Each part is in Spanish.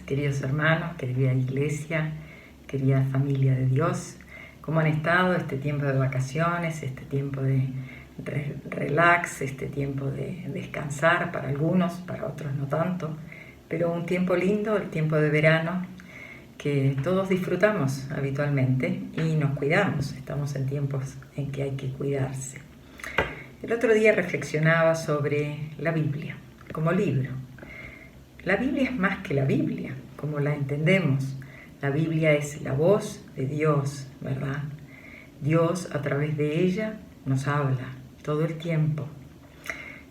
queridos hermanos, querida iglesia, querida familia de Dios. ¿Cómo han estado este tiempo de vacaciones, este tiempo de relax, este tiempo de descansar para algunos, para otros no tanto? Pero un tiempo lindo, el tiempo de verano, que todos disfrutamos habitualmente y nos cuidamos. Estamos en tiempos en que hay que cuidarse. El otro día reflexionaba sobre la Biblia como libro. La Biblia es más que la Biblia, como la entendemos. La Biblia es la voz de Dios, ¿verdad? Dios a través de ella nos habla todo el tiempo.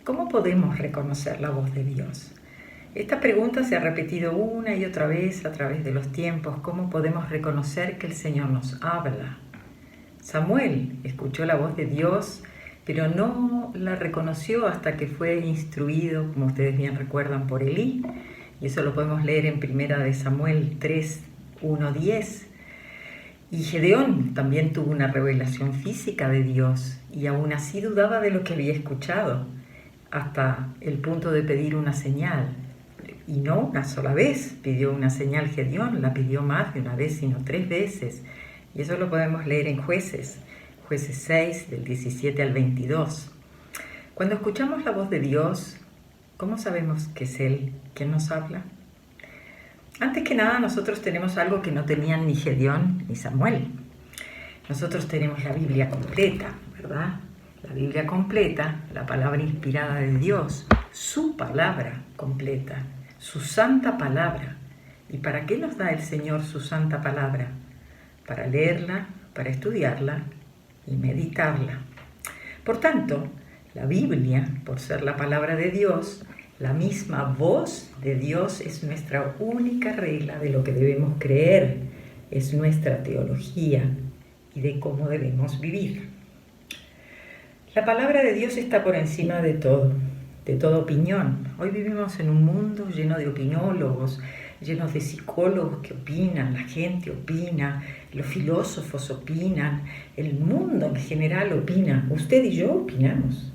¿Cómo podemos reconocer la voz de Dios? Esta pregunta se ha repetido una y otra vez a través de los tiempos. ¿Cómo podemos reconocer que el Señor nos habla? Samuel escuchó la voz de Dios, pero no la reconoció hasta que fue instruido, como ustedes bien recuerdan, por Elí. Y eso lo podemos leer en 1 Samuel 3, 1, 10. Y Gedeón también tuvo una revelación física de Dios y aún así dudaba de lo que había escuchado, hasta el punto de pedir una señal. Y no una sola vez pidió una señal Gedeón, la pidió más de una vez, sino 3 veces. Y eso lo podemos leer en Jueces 6, del 17 al 22. Cuando escuchamos la voz de Dios, ¿cómo sabemos que es Él quien nos habla? Antes que nada, nosotros tenemos algo que no tenían ni Gedeón ni Samuel. Nosotros tenemos la Biblia completa, ¿verdad? La Biblia completa, la palabra inspirada de Dios, su palabra completa, su santa palabra. ¿Y para qué nos da el Señor su santa palabra? Para leerla, para estudiarla y meditarla. Por tanto, la Biblia, por ser la palabra de Dios, la misma voz de Dios, es nuestra única regla de lo que debemos creer, es nuestra teología y de cómo debemos vivir. La palabra de Dios está por encima de toda opinión. Hoy vivimos en un mundo lleno de opinólogos, llenos de psicólogos que opinan, la gente opina, los filósofos opinan, el mundo en general opina, usted y yo opinamos.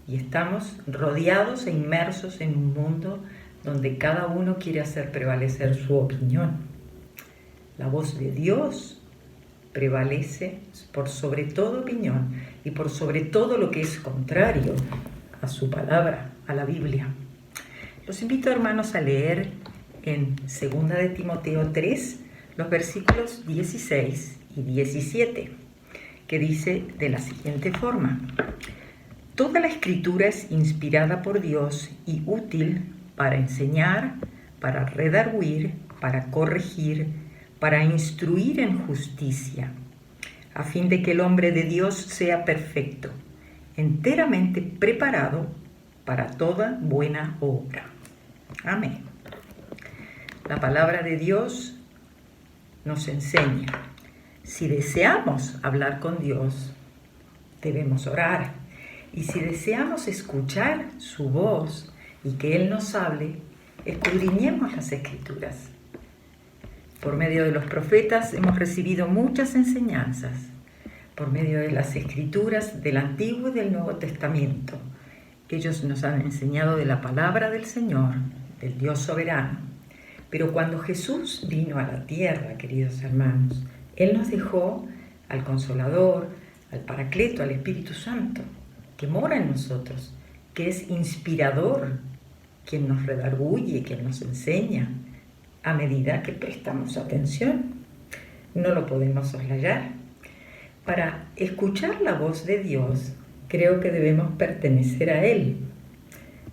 Y estamos rodeados e inmersos en un mundo donde cada uno quiere hacer prevalecer su opinión. La voz de Dios prevalece por sobre toda opinión y por sobre todo lo que es contrario a su palabra, a la Biblia. Los invito, hermanos, a leer en 2 de Timoteo 3, los versículos 16 y 17, que dice de la siguiente forma: toda la Escritura es inspirada por Dios y útil para enseñar, para redarguir, para corregir, para instruir en justicia, a fin de que el hombre de Dios sea perfecto, enteramente preparado para toda buena obra. Amén. La palabra de Dios nos enseña, si deseamos hablar con Dios, debemos orar. Y si deseamos escuchar su voz y que Él nos hable, escudriñemos las Escrituras. Por medio de los profetas hemos recibido muchas enseñanzas, por medio de las Escrituras del Antiguo y del Nuevo Testamento. Ellos nos han enseñado de la palabra del Señor, del Dios soberano. Pero cuando Jesús vino a la tierra, queridos hermanos, Él nos dejó al Consolador, al Paracleto, al Espíritu Santo, que mora en nosotros, que es inspirador, quien nos redarguye, quien nos enseña, a medida que prestamos atención. No lo podemos soslayar. Para escuchar la voz de Dios, creo que debemos pertenecer a Él.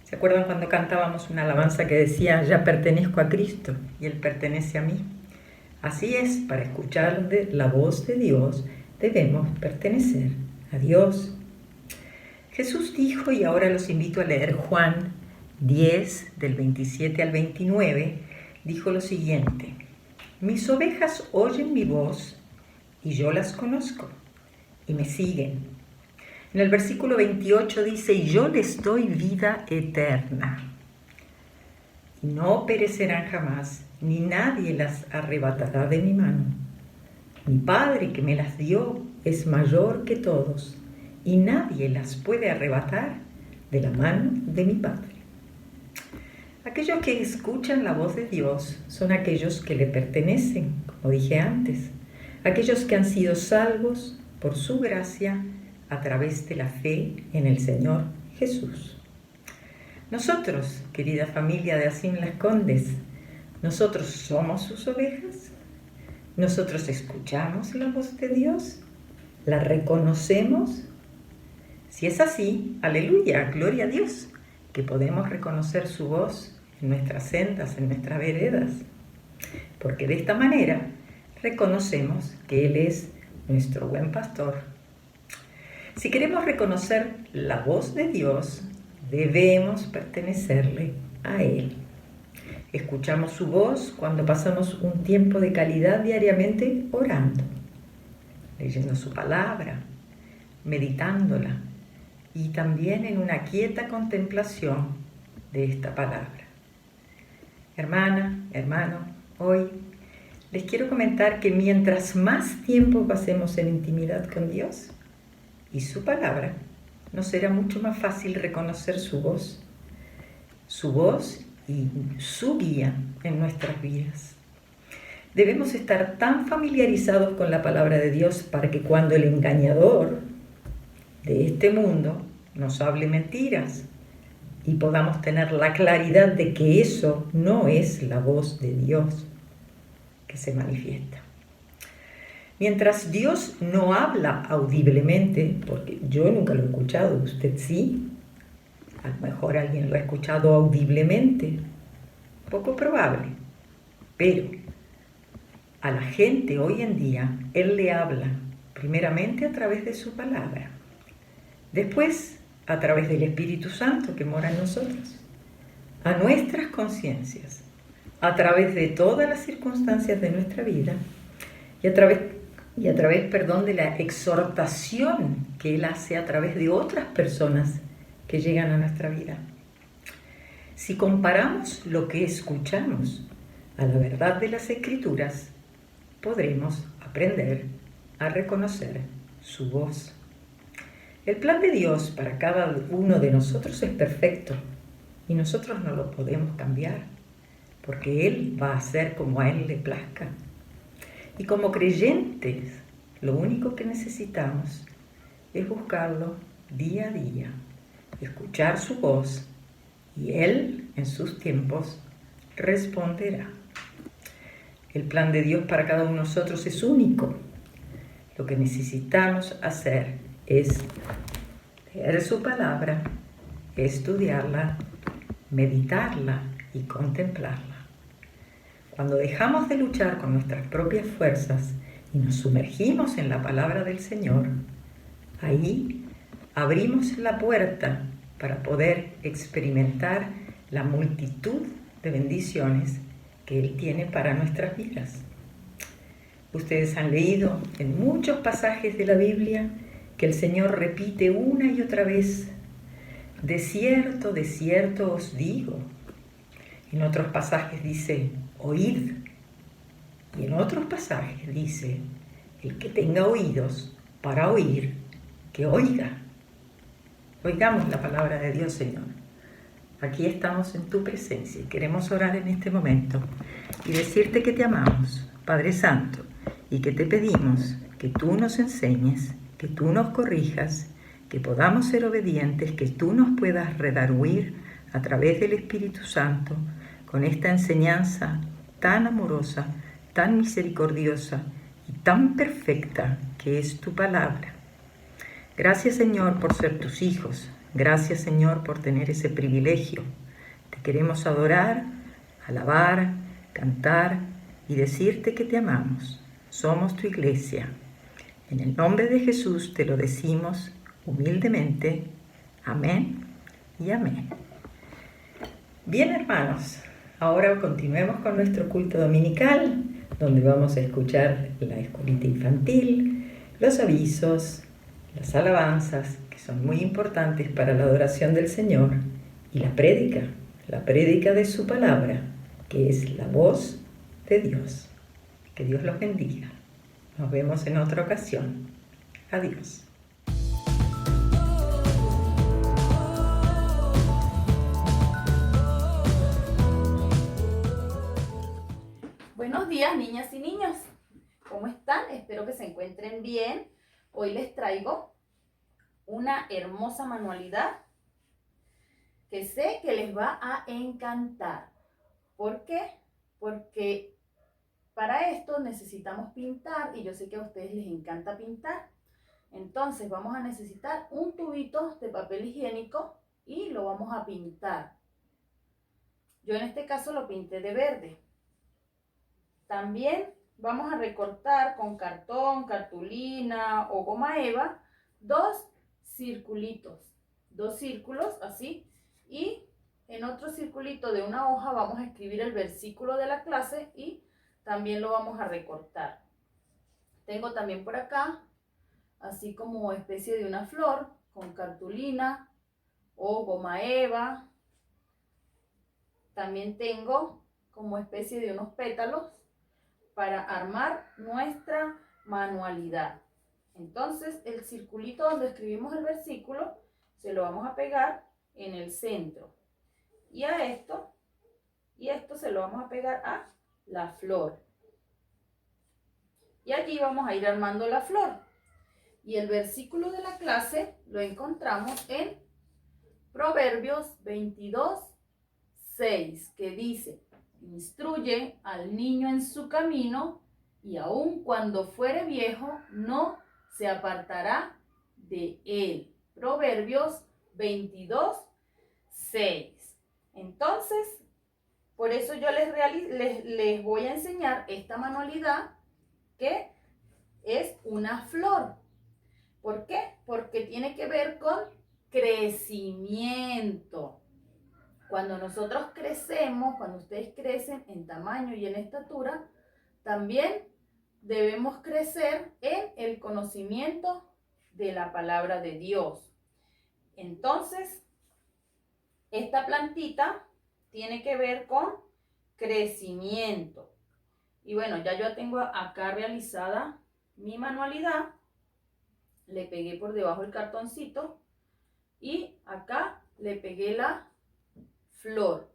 ¿Se acuerdan cuando cantábamos una alabanza que decía, ya pertenezco a Cristo y Él pertenece a mí? Así es, para escuchar la voz de Dios, debemos pertenecer a Dios. Jesús dijo, y ahora los invito a leer Juan 10, del 27 al 29, dijo lo siguiente: mis ovejas oyen mi voz y yo las conozco y me siguen. En el versículo 28 dice, y yo les doy vida eterna. Y no perecerán jamás, ni nadie las arrebatará de mi mano. Mi Padre que me las dio es mayor que todos, y nadie las puede arrebatar de la mano de mi Padre. Aquellos que escuchan la voz de Dios son aquellos que le pertenecen, como dije antes, aquellos que han sido salvos por su gracia a través de la fe en el Señor Jesús. Nosotros, querida familia de Asín Las Condes, nosotros somos sus ovejas, nosotros escuchamos la voz de Dios, la reconocemos. Si es así, aleluya, gloria a Dios, que podemos reconocer su voz en nuestras sendas, en nuestras veredas, porque de esta manera reconocemos que Él es nuestro buen pastor. Si queremos reconocer la voz de Dios, debemos pertenecerle a Él. Escuchamos su voz cuando pasamos un tiempo de calidad diariamente orando, leyendo su palabra, meditándola y también en una quieta contemplación de esta palabra. Hermana, hermano, hoy les quiero comentar que mientras más tiempo pasemos en intimidad con Dios y su palabra, nos será mucho más fácil reconocer su voz y su guía en nuestras vidas. Debemos estar tan familiarizados con la palabra de Dios para que cuando el engañador de este mundo nos hable mentiras y podamos tener la claridad de que eso no es la voz de Dios que se manifiesta. Mientras Dios no habla audiblemente, porque yo nunca lo he escuchado, usted sí, a lo mejor alguien lo ha escuchado audiblemente, poco probable, pero a la gente hoy en día Él le habla primeramente a través de su palabra, después a través del Espíritu Santo que mora en nosotros, a nuestras conciencias, a través de todas las circunstancias de nuestra vida y a través de la exhortación que Él hace a través de otras personas que llegan a nuestra vida. Si comparamos lo que escuchamos a la verdad de las Escrituras, podremos aprender a reconocer su voz. El plan de Dios para cada uno de nosotros es perfecto y nosotros no lo podemos cambiar porque Él va a hacer como a Él le plazca. Y como creyentes, lo único que necesitamos es buscarlo día a día, escuchar su voz y Él, en sus tiempos, responderá. El plan de Dios para cada uno de nosotros es único. Lo que necesitamos hacer es leer su palabra, estudiarla, meditarla y contemplarla. Cuando dejamos de luchar con nuestras propias fuerzas y nos sumergimos en la palabra del Señor, ahí abrimos la puerta para poder experimentar la multitud de bendiciones que Él tiene para nuestras vidas. Ustedes han leído en muchos pasajes de la Biblia que el Señor repite una y otra vez: de cierto os digo. En otros pasajes dice: oíd. Y en otros pasajes dice: el que tenga oídos para oír, que oiga. Oigamos la palabra de Dios, Señor. Aquí estamos en tu presencia y queremos orar en este momento y decirte que te amamos, Padre Santo, y que te pedimos que tú nos enseñes, que tú nos corrijas, que podamos ser obedientes, que tú nos puedas redarguir a través del Espíritu Santo con esta enseñanza tan amorosa, tan misericordiosa y tan perfecta que es tu palabra. Gracias, Señor, por ser tus hijos. Gracias, Señor, por tener ese privilegio. Te queremos adorar, alabar, cantar y decirte que te amamos. Somos tu iglesia. En el nombre de Jesús te lo decimos humildemente. Amén y amén. Bien, hermanos, ahora continuemos con nuestro culto dominical, donde vamos a escuchar la escuelita infantil, los avisos, las alabanzas, que son muy importantes para la adoración del Señor, y la prédica de su palabra, que es la voz de Dios. Que Dios los bendiga. Nos vemos en otra ocasión. Adiós. Buenos días, niñas y niños. ¿Cómo están? Espero que se encuentren bien. Hoy les traigo una hermosa manualidad que sé que les va a encantar. ¿Por qué? Porque para esto necesitamos pintar y yo sé que a ustedes les encanta pintar. Entonces vamos a necesitar un tubito de papel higiénico y lo vamos a pintar. Yo en este caso lo pinté de verde. También vamos a recortar con cartón, cartulina o goma eva dos circulitos, dos círculos así, y en otro circulito de una hoja vamos a escribir el versículo de la clase y también lo vamos a recortar. Tengo también por acá, así como especie de una flor con cartulina o goma eva. También tengo como especie de unos pétalos para armar nuestra manualidad. Entonces, el circulito donde escribimos el versículo se lo vamos a pegar en el centro. Y esto se lo vamos a pegar a la flor. Y allí vamos a ir armando la flor. Y el versículo de la clase lo encontramos en Proverbios 22:6, que dice: instruye al niño en su camino, y aun cuando fuere viejo, no se apartará de él. Proverbios 22:6. Entonces, por eso yo les voy a enseñar esta manualidad, que es una flor. ¿Por qué? Porque tiene que ver con crecimiento. Cuando nosotros crecemos, cuando ustedes crecen en tamaño y en estatura, también debemos crecer en el conocimiento de la palabra de Dios. Entonces, esta plantita tiene que ver con crecimiento. Y bueno, ya yo tengo acá realizada mi manualidad. Le pegué por debajo el cartoncito y acá le pegué la flor.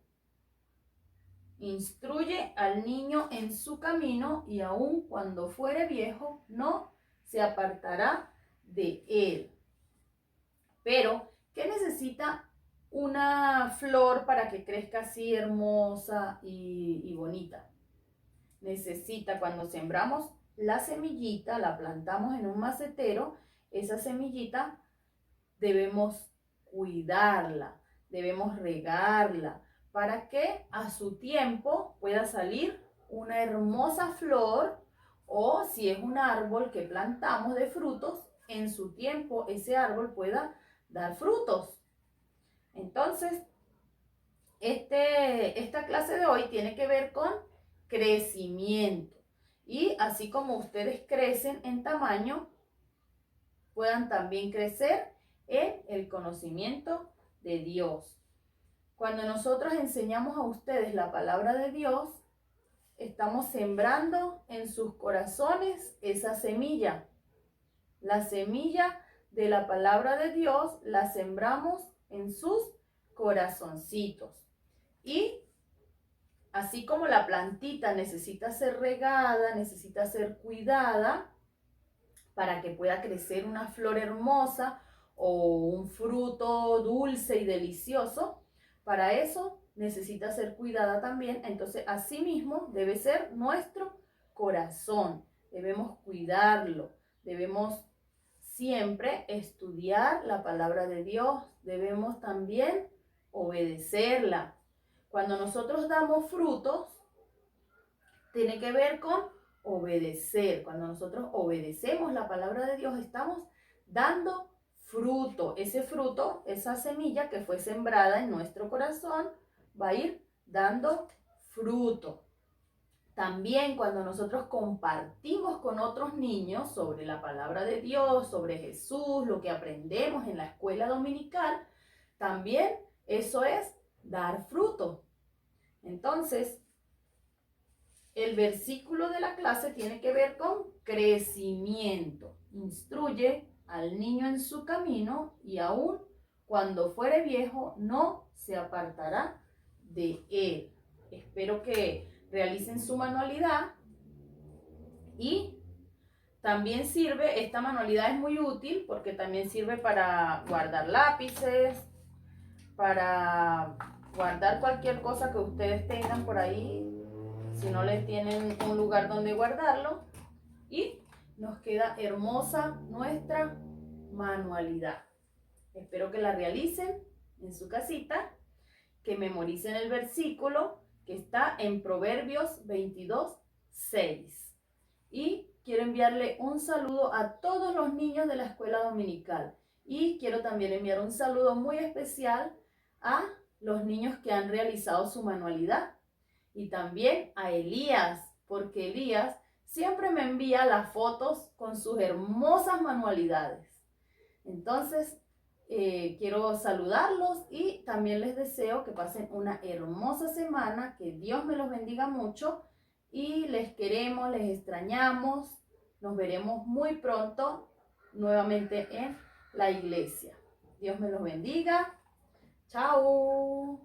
Instruye al niño en su camino, y aun cuando fuere viejo no se apartará de él. Pero, ¿qué necesita una flor para que crezca así hermosa y bonita? Necesita, cuando sembramos la semillita, la plantamos en un macetero, esa semillita debemos cuidarla, debemos regarla, para que a su tiempo pueda salir una hermosa flor, o si es un árbol que plantamos de frutos, en su tiempo ese árbol pueda dar frutos. Entonces, esta clase de hoy tiene que ver con crecimiento. Y así como ustedes crecen en tamaño, puedan también crecer en el conocimiento de Dios. Cuando nosotros enseñamos a ustedes la palabra de Dios, estamos sembrando en sus corazones esa semilla. La semilla de la palabra de Dios la sembramos en sus corazoncitos. Y así como la plantita necesita ser regada, necesita ser cuidada para que pueda crecer una flor hermosa o un fruto dulce y delicioso, para eso necesita ser cuidada también. Entonces, asimismo debe ser nuestro corazón. Debemos cuidarlo, debemos siempre estudiar la palabra de Dios, debemos también obedecerla. Cuando nosotros damos frutos, tiene que ver con obedecer. Cuando nosotros obedecemos la palabra de Dios, estamos dando fruto. Ese fruto, esa semilla que fue sembrada en nuestro corazón, va a ir dando fruto. También cuando nosotros compartimos con otros niños sobre la palabra de Dios, sobre Jesús, lo que aprendemos en la escuela dominical, también eso es dar fruto. Entonces, el versículo de la clase tiene que ver con crecimiento. Instruye al niño en su camino, y aun cuando fuere viejo no se apartará de él. Espero que realicen su manualidad. Y también sirve, esta manualidad es muy útil porque también sirve para guardar lápices, para guardar cualquier cosa que ustedes tengan por ahí, si no les tienen un lugar donde guardarlo. Y nos queda hermosa nuestra manualidad. Espero que la realicen en su casita, que memoricen el versículo que está en Proverbios 22:6. Y quiero enviarle un saludo a todos los niños de la escuela dominical. Y quiero también enviar un saludo muy especial a los niños que han realizado su manualidad. Y también a Elías, porque Elías siempre me envía las fotos con sus hermosas manualidades. Entonces, quiero saludarlos y también les deseo que pasen una hermosa semana, que Dios me los bendiga mucho y les queremos, les extrañamos. Nos veremos muy pronto nuevamente en la iglesia. Dios me los bendiga. Chao.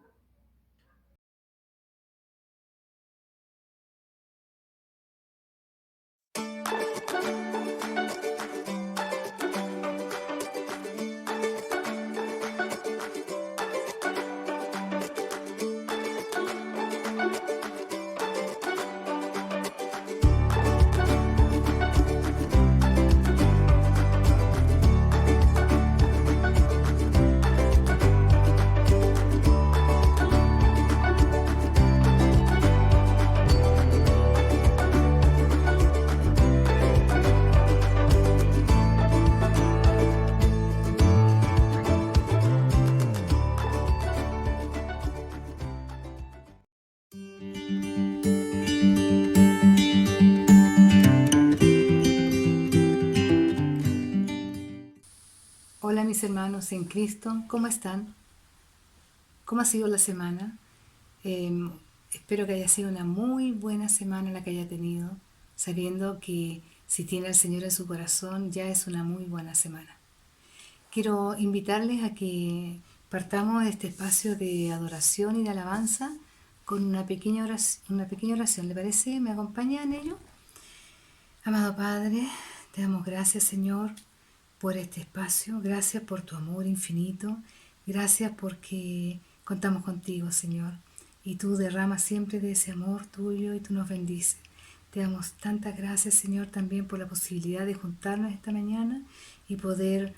Hola mis hermanos en Cristo, ¿cómo están? ¿Cómo ha sido la semana? Espero que haya sido una muy buena semana la que haya tenido, sabiendo que si tiene al Señor en su corazón ya es una muy buena semana. Quiero invitarles a que partamos de este espacio de adoración y de alabanza con una pequeña oración. ¿Le parece? ¿Me acompaña en ello? Amado Padre, te damos gracias, Señor, por este espacio. Gracias por tu amor infinito. Gracias porque contamos contigo, Señor. Y tú derramas siempre de ese amor tuyo y tú nos bendices. Te damos tantas gracias, Señor, también por la posibilidad de juntarnos esta mañana y poder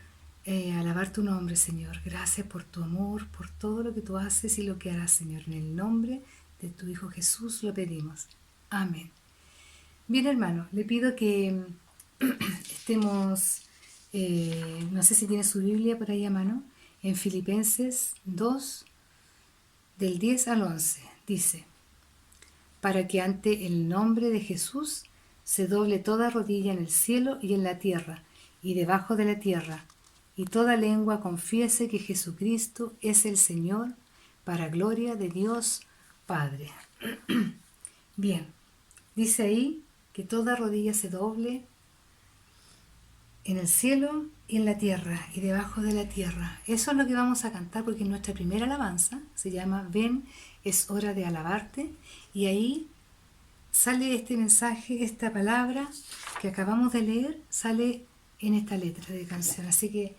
alabar tu nombre, Señor. Gracias por tu amor, por todo lo que tú haces y lo que harás, Señor. En el nombre de tu Hijo Jesús lo pedimos. Amén. Bien, hermano, le pido que estemos, no sé si tiene su Biblia por ahí a mano, en Filipenses 2, del 10 al 11. Dice: para que ante el nombre de Jesús se doble toda rodilla en el cielo y en la tierra y debajo de la tierra, y toda lengua confiese que Jesucristo es el Señor, para gloria de Dios Padre. Bien, dice ahí que toda rodilla se doble en el cielo y en la tierra y debajo de la tierra. Eso es lo que vamos a cantar porque nuestra primera alabanza se llama Ven, es hora de alabarte, y ahí sale este mensaje, esta palabra que acabamos de leer, sale en esta letra de canción. Así que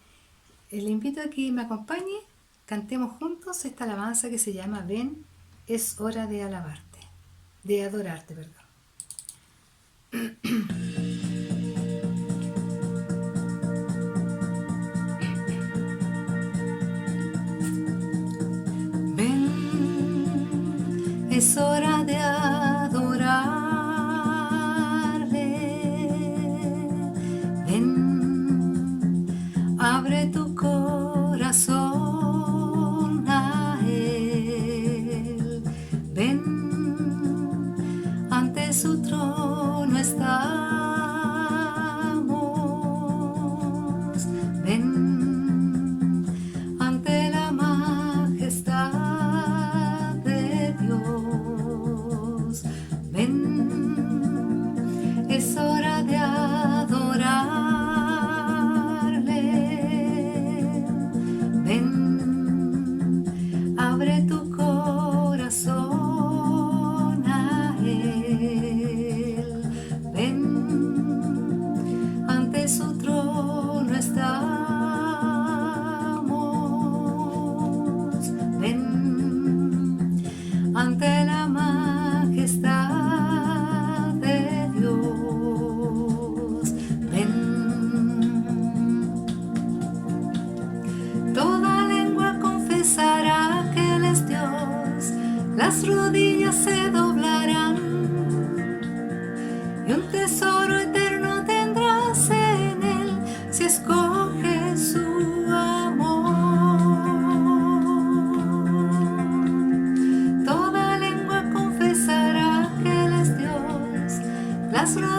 le invito a que me acompañe, cantemos juntos esta alabanza que se llama Ven, es hora de alabarte, de adorarte, perdón. Ven, es hora de adorarle. Ven, abre tu corazón a Él. Ven, ante su trono estamos. Ven, ante la majestad de Dios. Ven, es hora de adorarle. Ven, abre tu corazón a Él.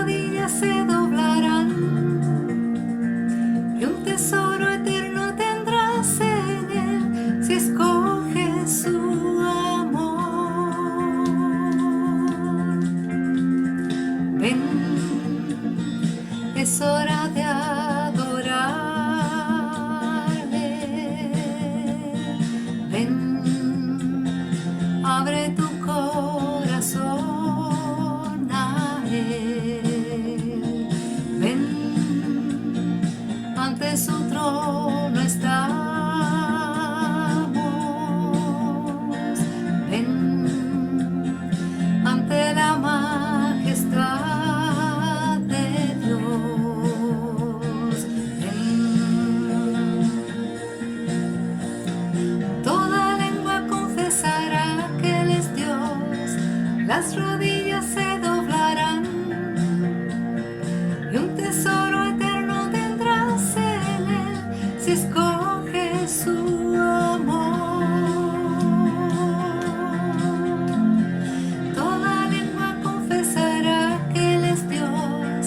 rodillas se doblarán y un tesoro eterno tendrás en él si escoges su amor. Ven, es hora de adorarle. Ven, abre tu corazón a él. Ven, ante su trono estamos. Ven, ante la majestad de Dios. Ven. Toda lengua confesará que Él es Dios, las rodillas se doblarán y un tesoro eterno tendrás en él si escoges su amor. Toda lengua confesará que Él es Dios,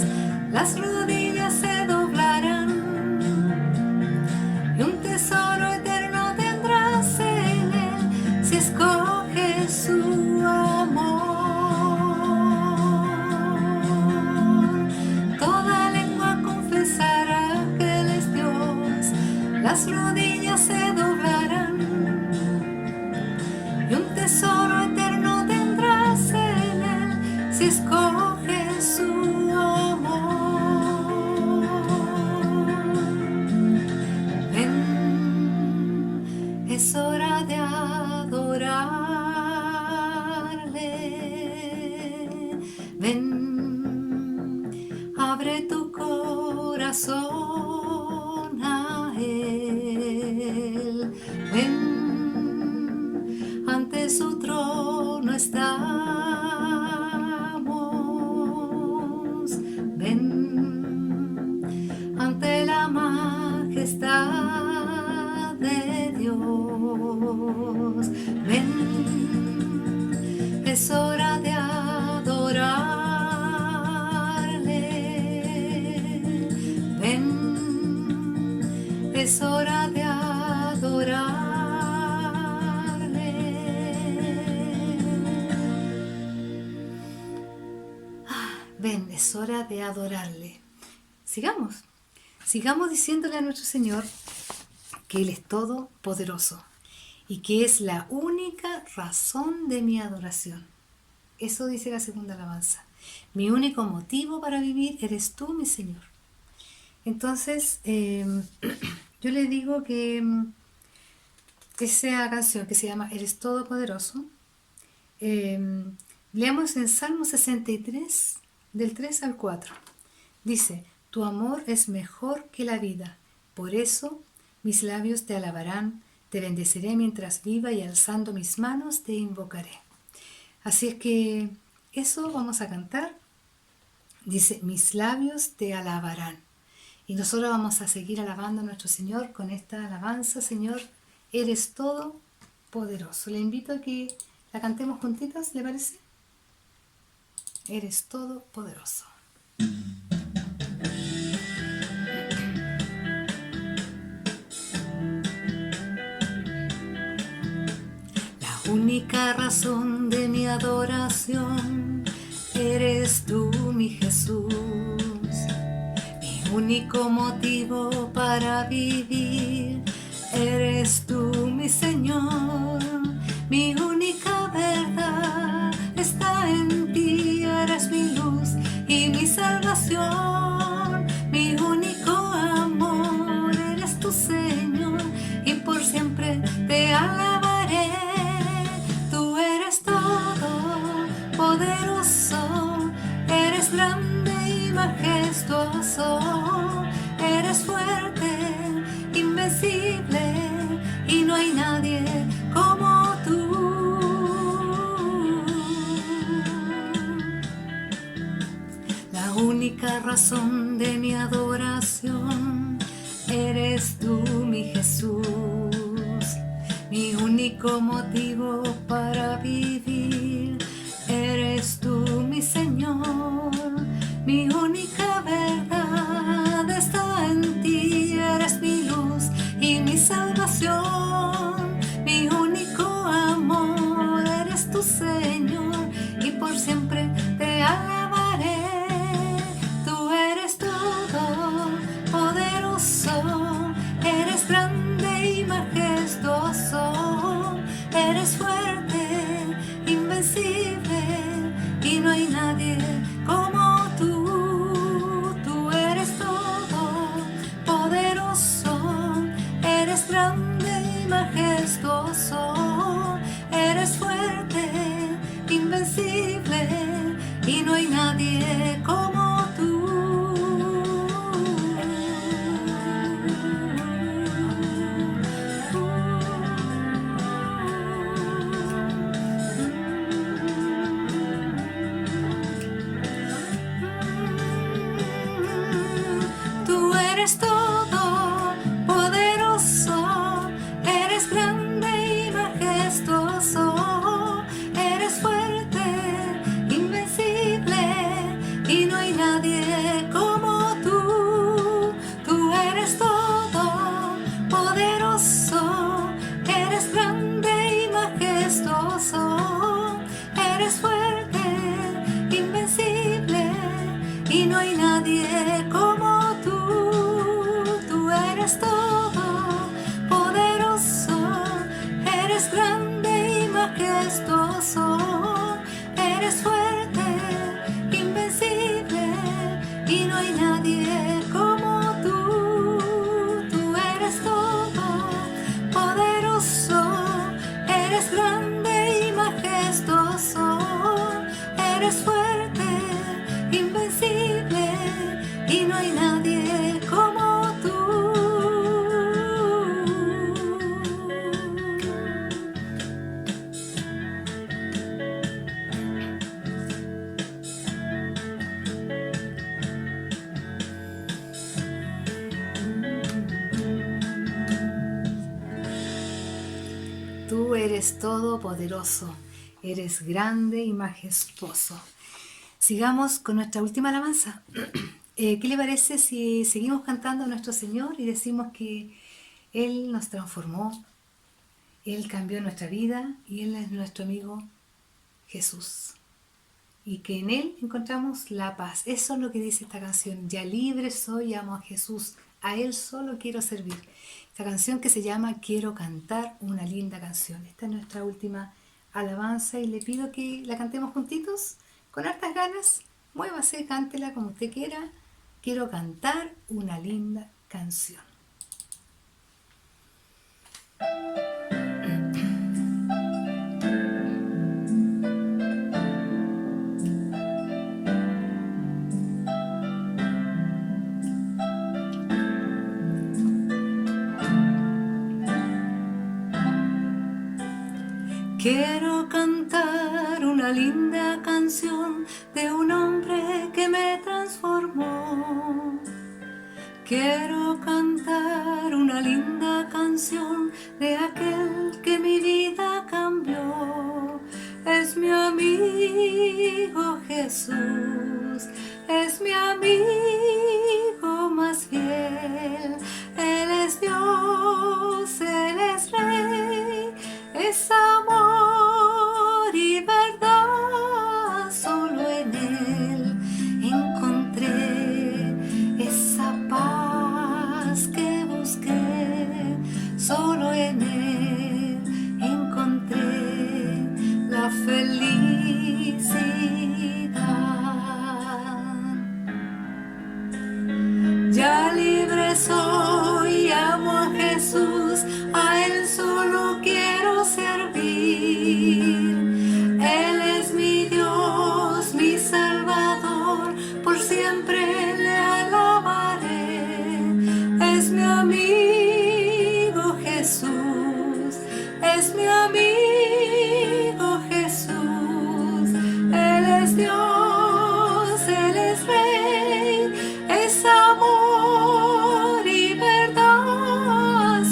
las rodillas se doblarán y un tesoro eterno tendrás en él si escoges su amor. Toda lengua confesará que Él es Dios, las rodillas se doblarán y un tesoro eterno tendrás en él si escoges su amor. Ven, es hora de adorarle. Ven, abre tu corazón a él. Ven, ante su trono estamos. Ven, ante la majestad de Dios. Ven, es hora de adorarle. Ven, es hora de adorarle. Ven, es hora de adorarle. Sigamos diciéndole a nuestro Señor que Él es todopoderoso y que es la única razón de mi adoración. Eso dice la segunda alabanza. Mi único motivo para vivir eres tú, mi Señor. Entonces, yo le digo que esa canción que se llama Eres todopoderoso, leamos en Salmo 63, del 3 al 4. Dice: tu amor es mejor que la vida, por eso mis labios te alabarán, te bendeciré mientras viva y alzando mis manos te invocaré. Así es que eso vamos a cantar. Dice: mis labios te alabarán. Y nosotros vamos a seguir alabando a nuestro Señor con esta alabanza. Señor, eres todopoderoso. Le invito a que la cantemos juntitas, ¿le parece? Eres todopoderoso. La única razón de mi adoración eres tú, mi Jesús. Mi único motivo para vivir eres tú, mi Señor. Mi única verdad está en ti, eres mi luz y mi salvación. Mi único amor eres tu Señor y por siempre te alabaré. Tú eres todopoderoso, eres grande y majestuoso, eres fuerte, invencible y no hay nadie como tú. La única razón de mi adoración eres tú, mi Jesús. Mi único motivo para vivir eres tú, mi Señor. Mi única verdad está en ti, eres mi luz y mi salvación. Mi único amor eres tu Señor y por siempre te alabaré. Tú eres todo poderoso, eres grande y majestuoso, eres fuerte, invencible y no hay nadie como tú. Tú eres todo poderoso, eres grande y majestuoso, eres fuerte, invencible y no hay nadie como tú. Tú eres todo poderoso, eres grande y majestuoso, eres fuerte, invencible y no hay nadie como tú. Tú eres todo poderoso, eres grande y majestuoso, eres fuerte, invencible y no hay nadie como tú. Tú eres todo poderoso, eres grande y majestuoso, eres fuerte, invencible y no hay nadie como tú. Tú eres todo poderoso, eres grande y majestuoso, eres fuerte, invencible y no hay nadie como tú. Tú eres todopoderoso, eres grande y majestuoso. Sigamos con nuestra última alabanza. ¿Qué le parece si seguimos cantando a nuestro Señor y decimos que Él nos transformó, Él cambió nuestra vida y Él es nuestro amigo Jesús? Y que en Él encontramos la paz. Eso es lo que dice esta canción. Ya libre soy, amo a Jesús, a Él solo quiero servir. Esta canción que se llama Quiero cantar una linda canción. Esta es nuestra última alabanza y le pido que la cantemos juntitos, con hartas ganas. Muévase, cántela como usted quiera. Quiero cantar una linda canción. Quiero cantar una linda canción de un hombre que me transformó. Quiero cantar una linda canción de aquel que mi vida cambió. Es mi amigo Jesús, es mi amigo más fiel. Él es Dios, Él es Rey, es amor y verdad. Solo en Él encontré esa paz que busqué. Solo en Él encontré la felicidad. Ya libre soy, amo a Jesús, a Él solo quiero servir. Él es mi Dios, mi Salvador, por siempre le alabaré. Es mi amigo Jesús, es mi amigo Jesús. Él es Dios, Él es Rey, es amor y verdad.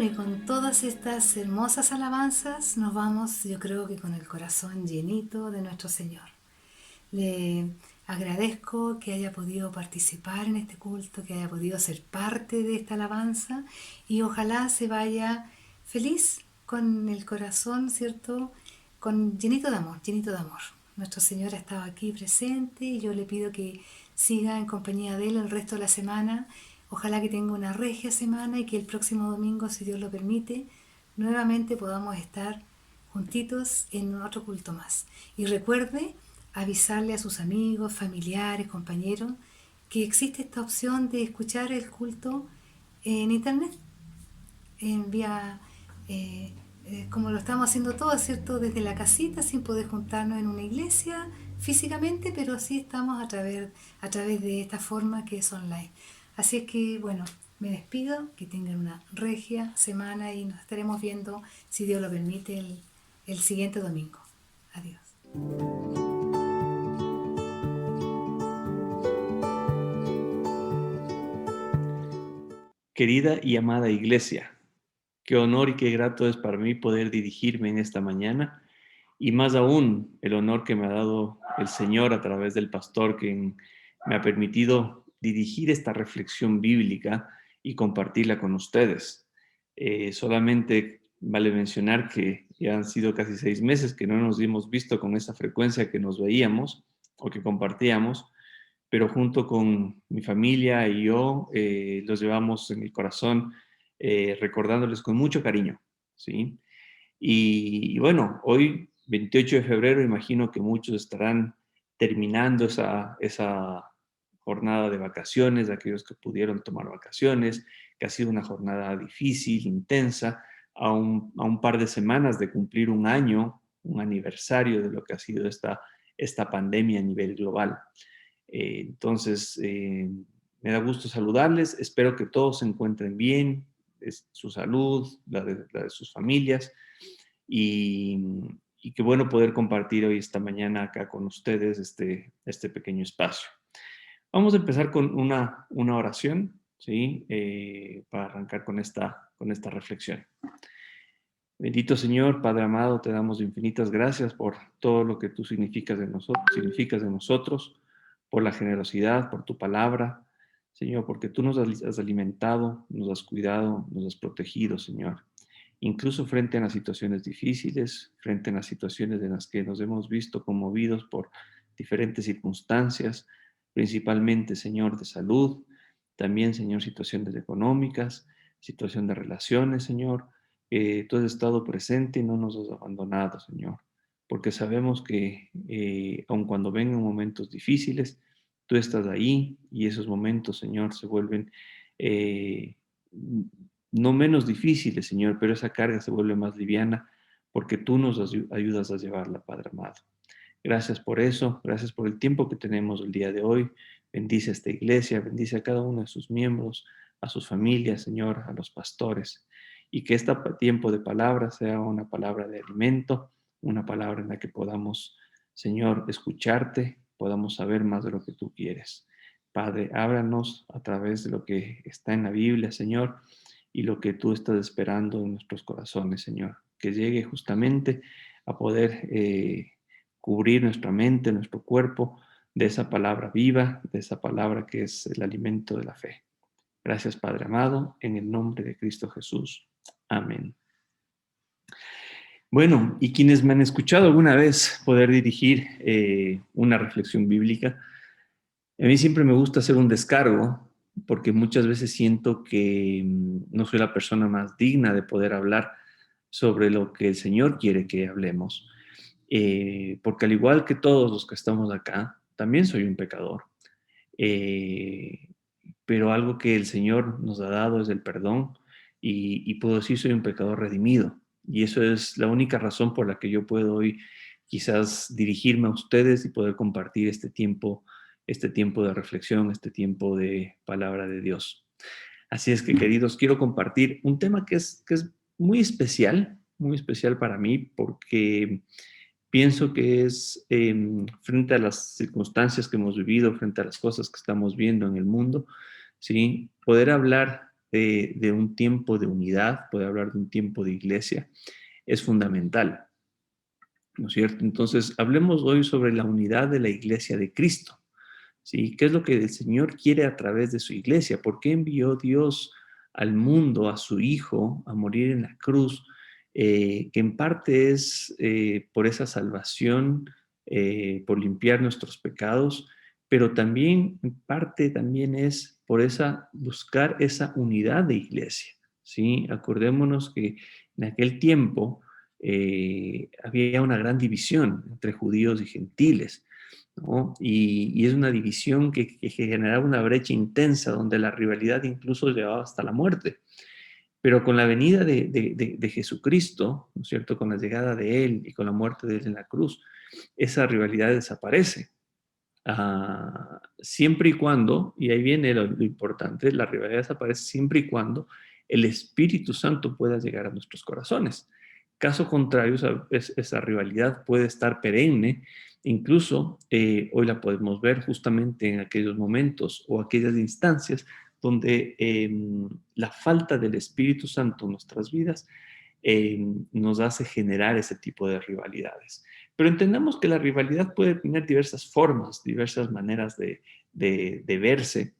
Bueno, y con todas estas hermosas alabanzas nos vamos, yo creo que con el corazón llenito de nuestro Señor. Le agradezco que haya podido participar en este culto, que haya podido ser parte de esta alabanza y ojalá se vaya feliz con el corazón, ¿cierto? Con llenito de amor, llenito de amor. Nuestro Señor ha estado aquí presente y yo le pido que siga en compañía de Él el resto de la semana. Ojalá que tenga una regia semana y que el próximo domingo, si Dios lo permite, nuevamente podamos estar juntitos en otro culto más. Y recuerde avisarle a sus amigos, familiares, compañeros, que existe esta opción de escuchar el culto en internet, en vía, como lo estamos haciendo todos, ¿cierto? Desde la casita, sin poder juntarnos en una iglesia físicamente, pero sí estamos a través de esta forma que es online. Así es que, bueno, me despido, que tengan una regia semana y nos estaremos viendo, si Dios lo permite, el siguiente domingo. Adiós. Querida y amada iglesia, qué honor y qué grato es para mí poder dirigirme en esta mañana y más aún el honor que me ha dado el Señor a través del pastor que me ha permitido dirigir esta reflexión bíblica y compartirla con ustedes. Solamente vale mencionar que ya han sido casi 6 meses que no nos hemos visto con esa frecuencia que nos veíamos o que compartíamos, pero junto con mi familia y yo los llevamos en el corazón, recordándoles con mucho cariño, ¿sí? Y bueno, hoy, 28 de febrero, imagino que muchos estarán terminando esa jornada de vacaciones, aquellos que pudieron tomar vacaciones, que ha sido una jornada difícil, intensa, a un par de semanas de cumplir un año, un aniversario de lo que ha sido esta pandemia a nivel global. Entonces, me da gusto saludarles, espero que todos se encuentren bien, su salud, la de sus familias, y qué bueno poder compartir hoy, esta mañana, acá con ustedes este pequeño espacio. Vamos a empezar con una oración, ¿sí? Para arrancar con esta reflexión. Bendito Señor, Padre amado, te damos infinitas gracias por todo lo que tú significas de nosotros, por la generosidad, por tu palabra, Señor, porque tú nos has alimentado, nos has cuidado, nos has protegido, Señor. Incluso frente a las situaciones difíciles, frente a las situaciones en las que nos hemos visto conmovidos por diferentes circunstancias, principalmente, Señor, de salud, también, Señor, situaciones económicas, situación de relaciones, Señor. Tú has estado presente y no nos has abandonado, Señor, porque sabemos que aun cuando vengan momentos difíciles, tú estás ahí y esos momentos, Señor, se vuelven eh, no menos difíciles, Señor, pero esa carga se vuelve más liviana porque tú nos ayudas a llevarla, Padre amado. Gracias por eso, gracias por el tiempo que tenemos el día de hoy. Bendice a esta iglesia, bendice a cada uno de sus miembros, a sus familias, Señor, a los pastores. Y que este tiempo de palabra sea una palabra de alimento, una palabra en la que podamos, Señor, escucharte, podamos saber más de lo que tú quieres. Padre, háblanos a través de lo que está en la Biblia, Señor, y lo que tú estás esperando en nuestros corazones, Señor. Que llegue justamente a poder cubrir nuestra mente, nuestro cuerpo, de esa palabra viva, de esa palabra que es el alimento de la fe. Gracias, Padre amado, en el nombre de Cristo Jesús. Amén. Bueno, y quienes me han escuchado alguna vez poder dirigir una reflexión bíblica, a mí siempre me gusta hacer un descargo, porque muchas veces siento que no soy la persona más digna de poder hablar sobre lo que el Señor quiere que hablemos. Porque al igual que todos los que estamos acá, también soy un pecador. Eh, pero algo que el Señor nos ha dado es el perdón y puedo decir soy un pecador redimido. Y eso es la única razón por la que yo puedo hoy quizás dirigirme a ustedes y poder compartir este tiempo de reflexión, este tiempo de palabra de Dios. Así es que, queridos, quiero compartir un tema que es muy especial para mí, porque pienso que es frente a las circunstancias que hemos vivido, frente a las cosas que estamos viendo en el mundo, ¿sí? Poder hablar de un tiempo de unidad, puede hablar de un tiempo de iglesia, es fundamental, ¿no es cierto? Entonces, hablemos hoy sobre la unidad de la iglesia de Cristo, ¿sí? ¿Qué es lo que el Señor quiere a través de su iglesia? ¿Por qué envió Dios al mundo a su Hijo a morir en la cruz? Que en parte es por esa salvación, por limpiar nuestros pecados, pero también en parte también es por buscar esa unidad de iglesia, ¿sí? Acordémonos que en aquel tiempo había una gran división entre judíos y gentiles, ¿no? Y es una división que generaba una brecha intensa donde la rivalidad incluso llevaba hasta la muerte. Pero con la venida de Jesucristo, ¿no es cierto? Con la llegada de Él y con la muerte de Él en la cruz, esa rivalidad desaparece. Siempre y cuando, y ahí viene lo importante, la rivalidad desaparece siempre y cuando el Espíritu Santo pueda llegar a nuestros corazones. Caso contrario, esa rivalidad puede estar perenne, incluso hoy la podemos ver justamente en aquellos momentos o aquellas instancias donde la falta del Espíritu Santo en nuestras vidas nos hace generar ese tipo de rivalidades. Pero entendamos que la rivalidad puede tener diversas formas, diversas maneras de verse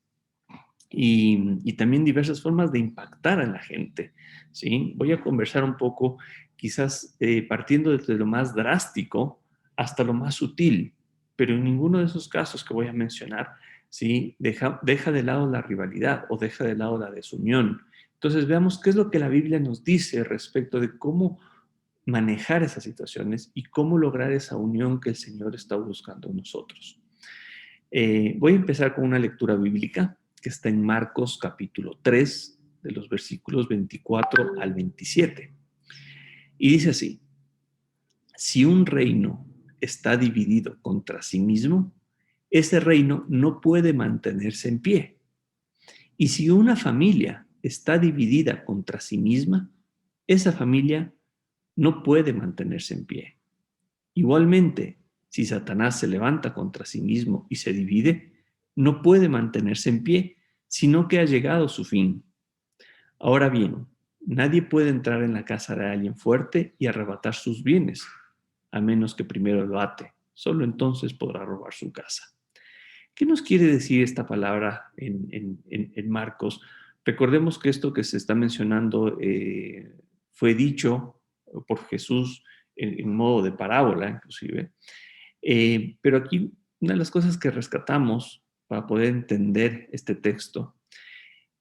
y también diversas formas de impactar a la gente, ¿sí? Voy a conversar un poco, quizás partiendo desde lo más drástico hasta lo más sutil, pero en ninguno de esos casos que voy a mencionar, ¿sí? Deja de lado la rivalidad o deja de lado la desunión. Entonces veamos qué es lo que la Biblia nos dice respecto de cómo manejar esas situaciones y cómo lograr esa unión que el Señor está buscando en nosotros. Voy a empezar con una lectura bíblica que está en Marcos capítulo 3, de los versículos 24 al 27. Y dice así: si un reino está dividido contra sí mismo, ese reino no puede mantenerse en pie. Y si una familia está dividida contra sí misma, esa familia no puede mantenerse en pie. Igualmente, si Satanás se levanta contra sí mismo y se divide, no puede mantenerse en pie, sino que ha llegado su fin. Ahora bien, nadie puede entrar en la casa de alguien fuerte y arrebatar sus bienes, a menos que primero lo ate. Solo entonces podrá robar su casa. ¿Qué nos quiere decir esta palabra en Marcos? Recordemos que esto que se está mencionando fue dicho por Jesús en modo de parábola, inclusive. Pero aquí una de las cosas que rescatamos para poder entender este texto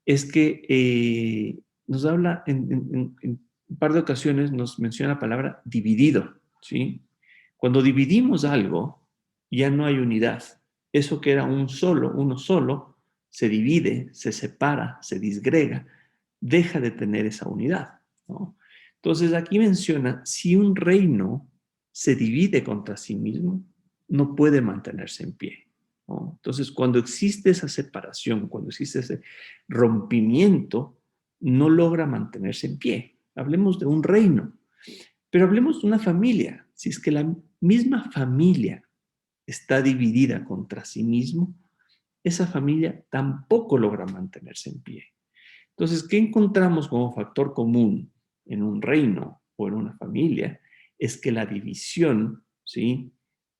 es que nos habla en un par de ocasiones, nos menciona la palabra dividido, ¿sí? Cuando dividimos algo, ya no hay unidad. Eso que era uno solo, se divide, se separa, se disgrega, deja de tener esa unidad, ¿no? Entonces aquí menciona, si un reino se divide contra sí mismo, no puede mantenerse en pie, ¿no? Entonces, cuando existe esa separación, cuando existe ese rompimiento, no logra mantenerse en pie. Hablemos de un reino, pero hablemos de una familia. Si es que la misma familia está dividida contra sí mismo, esa familia tampoco logra mantenerse en pie. Entonces, ¿qué encontramos como factor común en un reino o en una familia? Es que la división, ¿sí?,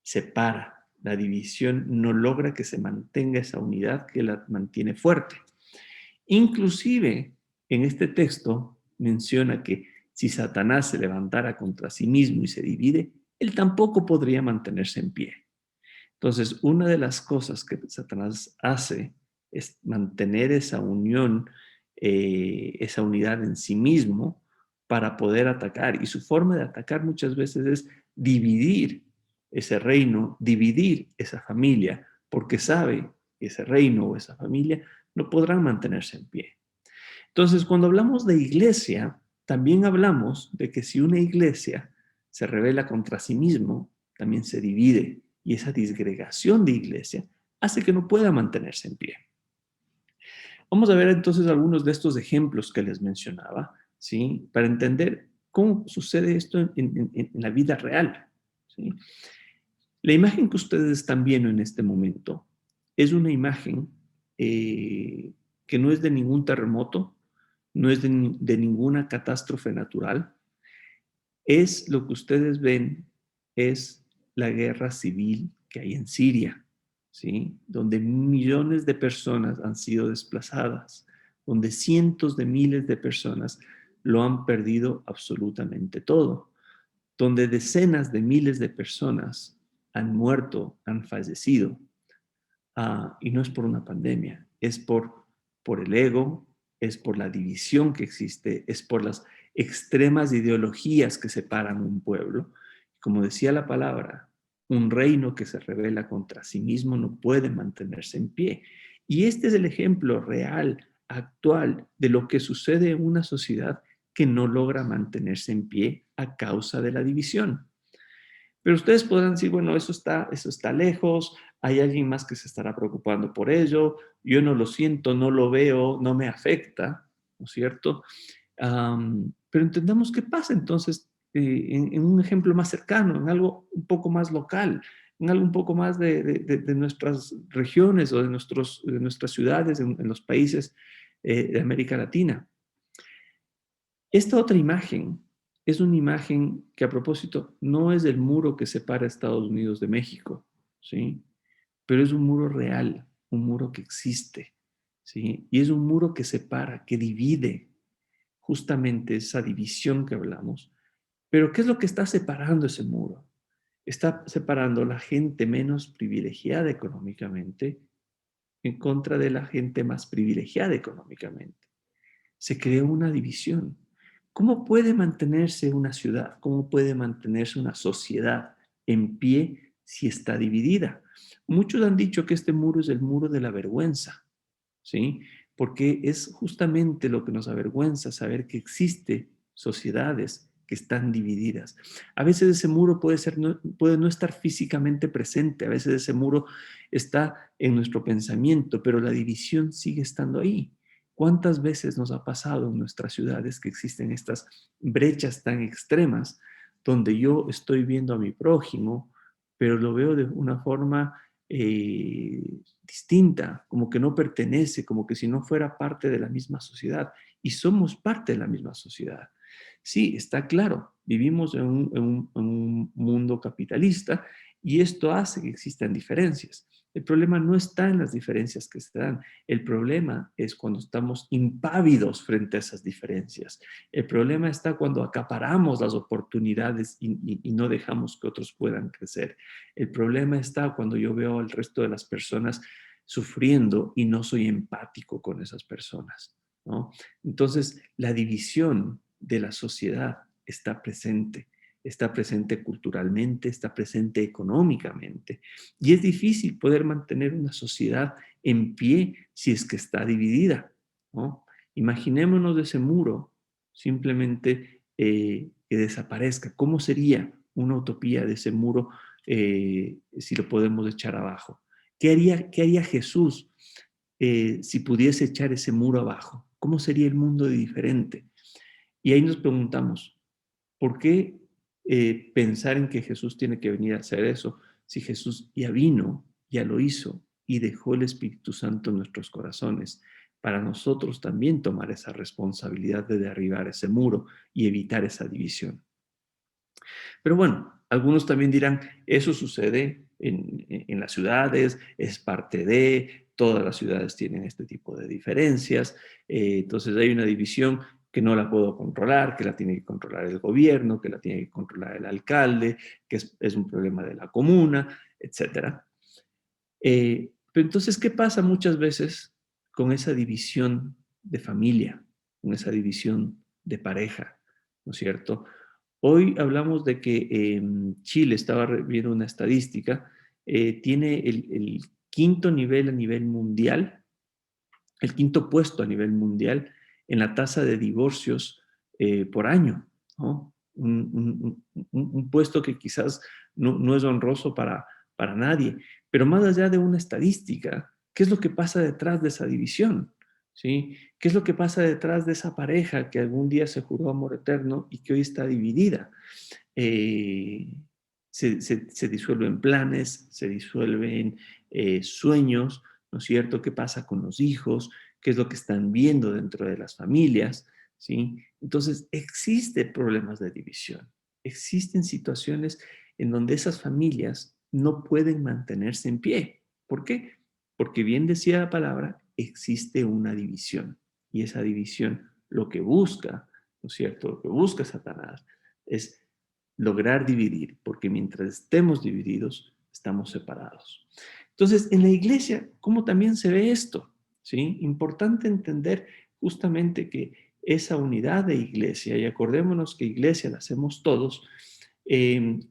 separa. La división no logra que se mantenga esa unidad que la mantiene fuerte. Inclusive, en este texto menciona que si Satanás se levantara contra sí mismo y se divide, él tampoco podría mantenerse en pie. Entonces, una de las cosas que Satanás hace es mantener esa unión, esa unidad en sí mismo para poder atacar. Y su forma de atacar muchas veces es dividir ese reino, dividir esa familia, porque sabe que ese reino o esa familia no podrán mantenerse en pie. Entonces, cuando hablamos de iglesia, también hablamos de que si una iglesia se rebela contra sí mismo, también se divide. Y esa disgregación de iglesia hace que no pueda mantenerse en pie. Vamos a ver entonces algunos de estos ejemplos que les mencionaba, ¿sí?, para entender cómo sucede esto en la vida real, ¿sí? La imagen que ustedes están viendo en este momento es una imagen que no es de ningún terremoto, no es de ninguna catástrofe natural. Es lo que ustedes ven, es la guerra civil que hay en Siria, ¿sí? Donde millones de personas han sido desplazadas, donde cientos de miles de personas lo han perdido absolutamente todo, donde decenas de miles de personas han muerto, han fallecido. Y no es por una pandemia, es por el ego, es por la división que existe, es por las extremas ideologías que separan un pueblo. Como decía la palabra, un reino que se rebela contra sí mismo no puede mantenerse en pie. Y este es el ejemplo real, actual, de lo que sucede en una sociedad que no logra mantenerse en pie a causa de la división. Pero ustedes podrán decir, bueno, eso está lejos, hay alguien más que se estará preocupando por ello, yo no lo siento, no lo veo, no me afecta, ¿no es cierto? Pero entendamos qué pasa entonces en un ejemplo más cercano, en algo un poco más local, en algo un poco más de nuestras regiones o de nuestras ciudades, en los países de América Latina. Esta otra imagen es una imagen que, a propósito, no es el muro que separa Estados Unidos de México, ¿sí? Pero es un muro real, un muro que existe, ¿sí? Y es un muro que separa, que divide justamente esa división que hablamos. Pero ¿qué es lo que está separando ese muro? Está separando la gente menos privilegiada económicamente en contra de la gente más privilegiada económicamente. Se creó una división. ¿Cómo puede mantenerse una ciudad? ¿Cómo puede mantenerse una sociedad en pie si está dividida? Muchos han dicho que este muro es el muro de la vergüenza, ¿sí? Porque es justamente lo que nos avergüenza saber que existen sociedades que están divididas. A veces ese muro puede no estar físicamente presente, a veces ese muro está en nuestro pensamiento, pero la división sigue estando ahí. ¿Cuántas veces nos ha pasado en nuestras ciudades que existen estas brechas tan extremas donde yo estoy viendo a mi prójimo, pero lo veo de una forma distinta, como que no pertenece, como que si no fuera parte de la misma sociedad? Y somos parte de la misma sociedad. Sí, está claro, vivimos en un mundo capitalista y esto hace que existan diferencias. El problema no está en las diferencias que se dan, el problema es cuando estamos impávidos frente a esas diferencias. El problema está cuando acaparamos las oportunidades y no dejamos que otros puedan crecer. El problema está cuando yo veo al resto de las personas sufriendo y no soy empático con esas personas, ¿no? Entonces, la división de la sociedad está presente culturalmente, está presente económicamente, y es difícil poder mantener una sociedad en pie si es que está dividida, ¿no? Imaginémonos ese muro simplemente que desaparezca. ¿Cómo sería una utopía de ese muro si lo podemos echar abajo? Qué haría Jesús si pudiese echar ese muro abajo? ¿Cómo sería el mundo de diferente? Y ahí nos preguntamos, ¿por qué pensar en que Jesús tiene que venir a hacer eso si Jesús ya vino, ya lo hizo y dejó el Espíritu Santo en nuestros corazones para nosotros también tomar esa responsabilidad de derribar ese muro y evitar esa división? Pero bueno, algunos también dirán, eso sucede en las ciudades, es parte de, todas las ciudades tienen este tipo de diferencias, entonces hay una división que no la puedo controlar, que la tiene que controlar el gobierno, que la tiene que controlar el alcalde, que es un problema de la comuna, etcétera. Pero entonces, ¿qué pasa muchas veces con esa división de familia, con esa división de pareja, ¿no es cierto? Hoy hablamos de que Chile, estaba viendo una estadística, tiene el quinto nivel a nivel mundial, el quinto puesto a nivel mundial en la tasa de divorcios por año, ¿no? Un puesto que quizás no es honroso para nadie, pero más allá de una estadística, ¿qué es lo que pasa detrás de esa división? ¿Sí? ¿Qué es lo que pasa detrás de esa pareja que algún día se juró amor eterno y que hoy está dividida? Eh, se disuelven planes, se disuelven sueños, ¿no es cierto? ¿Qué pasa con los hijos? qué es lo que están viendo dentro de las familias, ¿sí? Entonces, existen problemas de división, existen situaciones en donde esas familias no pueden mantenerse en pie. ¿Por qué? Porque bien decía la palabra, existe una división. Y esa división lo que busca, ¿no es cierto? Lo que busca Satanás es lograr dividir, porque mientras estemos divididos, estamos separados. Entonces, en la iglesia, ¿cómo también se ve esto? ¿Sí? Importante entender justamente que esa unidad de iglesia, y acordémonos que iglesia la hacemos todos,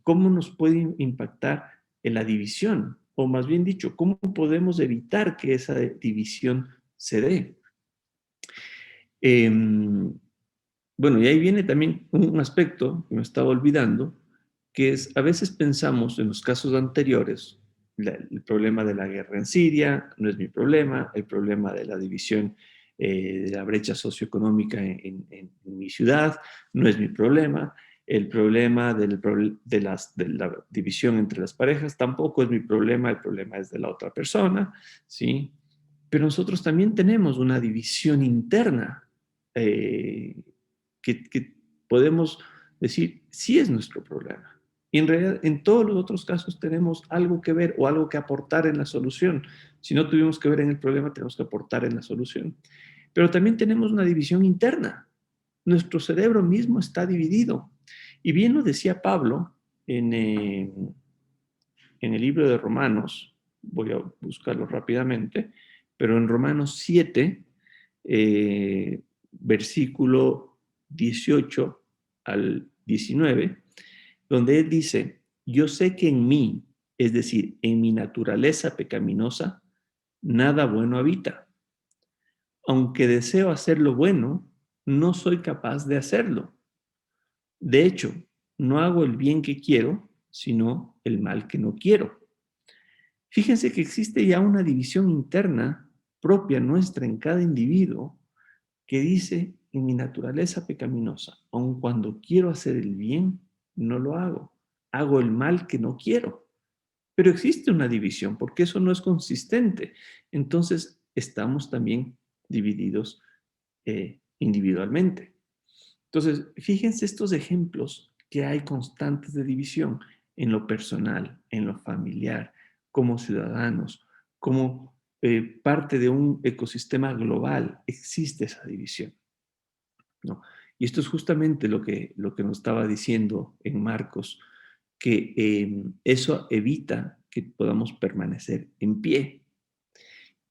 ¿cómo nos puede impactar en la división? O más bien dicho, ¿cómo podemos evitar que esa división se dé? Bueno, y ahí viene también un aspecto que me estaba olvidando, que es, a veces pensamos en los casos anteriores, el problema de la guerra en Siria no es mi problema, el problema de la división, de la brecha socioeconómica en mi ciudad no es mi problema, el problema de la división entre las parejas tampoco es mi problema, el problema es de la otra persona, ¿sí? Pero nosotros también tenemos una división interna, eh, que podemos decir, sí es nuestro problema. Y en realidad, en todos los otros casos tenemos algo que ver o algo que aportar en la solución. Si no tuvimos que ver en el problema, tenemos que aportar en la solución. Pero también tenemos una división interna. Nuestro cerebro mismo está dividido. Y bien lo decía Pablo en el libro de Romanos, voy a buscarlo rápidamente, pero en Romanos 7, versículo 18 al 19, donde él dice, yo sé que en mí, es decir, en mi naturaleza pecaminosa, nada bueno habita. Aunque deseo hacer lo bueno, no soy capaz de hacerlo. De hecho, no hago el bien que quiero, sino el mal que no quiero. Fíjense que existe ya una división interna propia nuestra en cada individuo que dice, en mi naturaleza pecaminosa, aun cuando quiero hacer el bien, no lo hago. Hago el mal que no quiero. Pero existe una división porque eso no es consistente. Entonces, estamos también divididos individualmente. Entonces, fíjense estos ejemplos que hay constantes de división en lo personal, en lo familiar, como ciudadanos, como parte de un ecosistema global, existe esa división, ¿no? Y esto es justamente lo que nos estaba diciendo en Marcos, que eso evita que podamos permanecer en pie.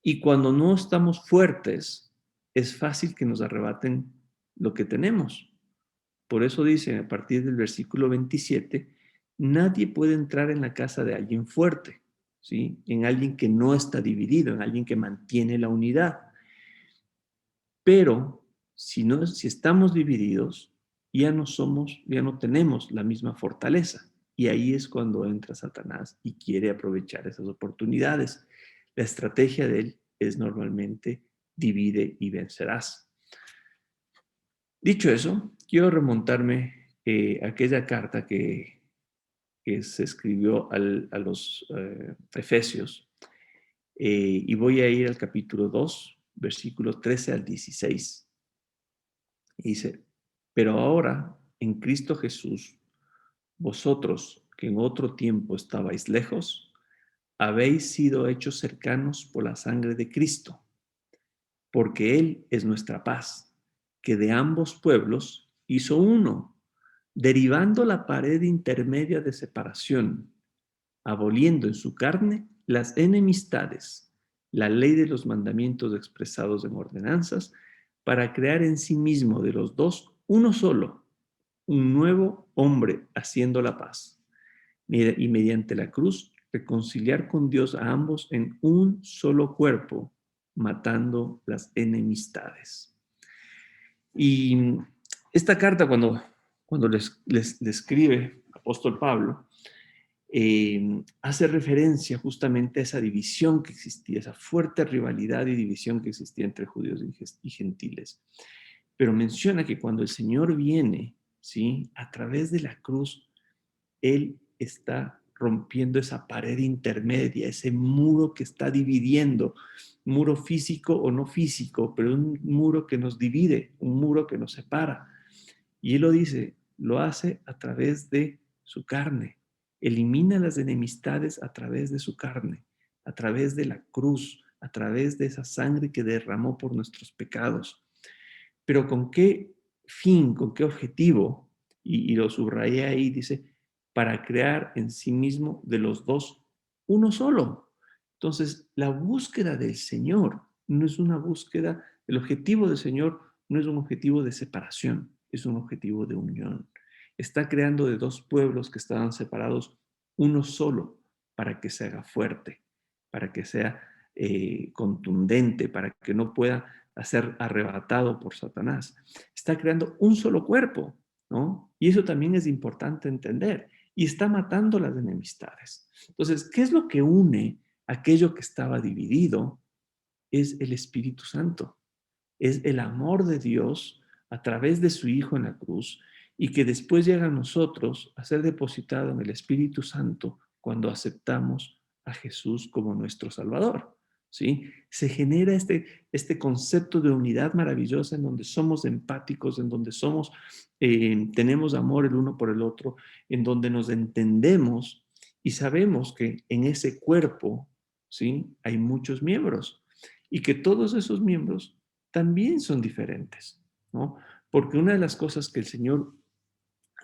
Y cuando no estamos fuertes, es fácil que nos arrebaten lo que tenemos. Por eso dice a partir del versículo 27, nadie puede entrar en la casa de alguien fuerte, ¿sí? En alguien que no está dividido, en alguien que mantiene la unidad. Pero si estamos divididos, ya no tenemos la misma fortaleza. Y ahí es cuando entra Satanás y quiere aprovechar esas oportunidades. La estrategia de él es normalmente divide y vencerás. Dicho eso, quiero remontarme a aquella carta que se escribió a los Efesios, y voy a ir al capítulo 2, versículos 13 al 16. Y dice, pero ahora, en Cristo Jesús, vosotros que en otro tiempo estabais lejos, habéis sido hechos cercanos por la sangre de Cristo, porque Él es nuestra paz, que de ambos pueblos hizo uno, derribando la pared intermedia de separación, aboliendo en su carne las enemistades, la ley de los mandamientos expresados en ordenanzas, para crear en sí mismo de los dos uno solo, un nuevo hombre haciendo la paz, y mediante la cruz reconciliar con Dios a ambos en un solo cuerpo, matando las enemistades. Y esta carta, cuando le escribe apóstol Pablo, hace referencia justamente a esa división que existía, esa fuerte rivalidad y división que existía entre judíos y gentiles. Pero menciona que cuando el Señor viene, ¿sí? A través de la cruz, Él está rompiendo esa pared intermedia, ese muro que está dividiendo, muro físico o no físico, pero un muro que nos divide, un muro que nos separa. Y Él lo dice, lo hace a través de su carne, elimina las enemistades a través de su carne, a través de la cruz, a través de esa sangre que derramó por nuestros pecados. Pero ¿con qué fin, con qué objetivo? Y lo subrayé ahí, dice, para crear en sí mismo de los dos uno solo. Entonces, la búsqueda del Señor no es una búsqueda, el objetivo del Señor no es un objetivo de separación, es un objetivo de unión. Está creando de dos pueblos que estaban separados uno solo para que se haga fuerte, para que sea contundente, para que no pueda a ser arrebatado por Satanás. Está creando un solo cuerpo, ¿no? Y eso también es importante entender. Y está matando las enemistades. Entonces, ¿qué es lo que une aquello que estaba dividido? Es el Espíritu Santo. Es el amor de Dios a través de su Hijo en la cruz y que después llega a nosotros a ser depositado en el Espíritu Santo cuando aceptamos a Jesús como nuestro Salvador. ¿Sí? Se genera este concepto de unidad maravillosa en donde somos empáticos, en donde tenemos amor el uno por el otro, en donde nos entendemos y sabemos que en ese cuerpo, ¿sí? Hay muchos miembros y que todos esos miembros también son diferentes, ¿no? Porque una de las cosas que el Señor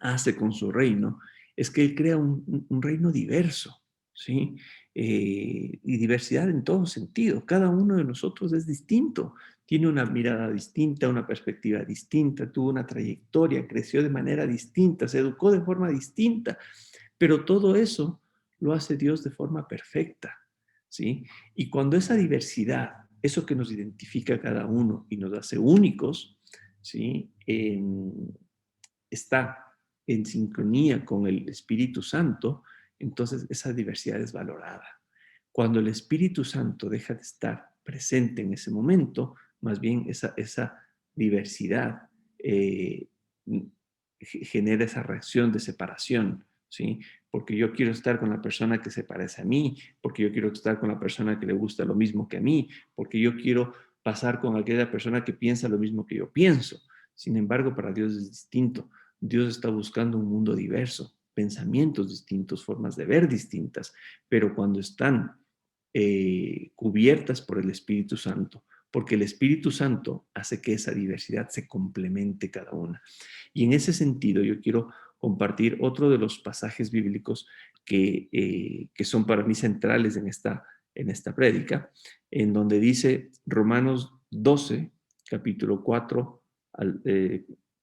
hace con su reino es que Él crea un reino diverso, ¿sí? Y diversidad en todo sentido. Cada uno de nosotros es distinto, tiene una mirada distinta, una perspectiva distinta, tuvo una trayectoria, creció de manera distinta, se educó de forma distinta, pero todo eso lo hace Dios de forma perfecta, ¿sí? Y cuando esa diversidad, eso que nos identifica a cada uno y nos hace únicos, ¿sí? Está en sincronía con el Espíritu Santo, entonces esa diversidad es valorada. Cuando el Espíritu Santo deja de estar presente en ese momento, más bien esa diversidad genera esa reacción de separación, ¿sí? Porque yo quiero estar con la persona que se parece a mí, porque yo quiero estar con la persona que le gusta lo mismo que a mí, porque yo quiero pasar con aquella persona que piensa lo mismo que yo pienso. Sin embargo, para Dios es distinto. Dios está buscando un mundo diverso, pensamientos distintos, formas de ver distintas, pero cuando están cubiertas por el Espíritu Santo, porque el Espíritu Santo hace que esa diversidad se complemente cada una. Y en ese sentido yo quiero compartir otro de los pasajes bíblicos que son para mí centrales en esta prédica, en donde dice Romanos 12, capítulo 4,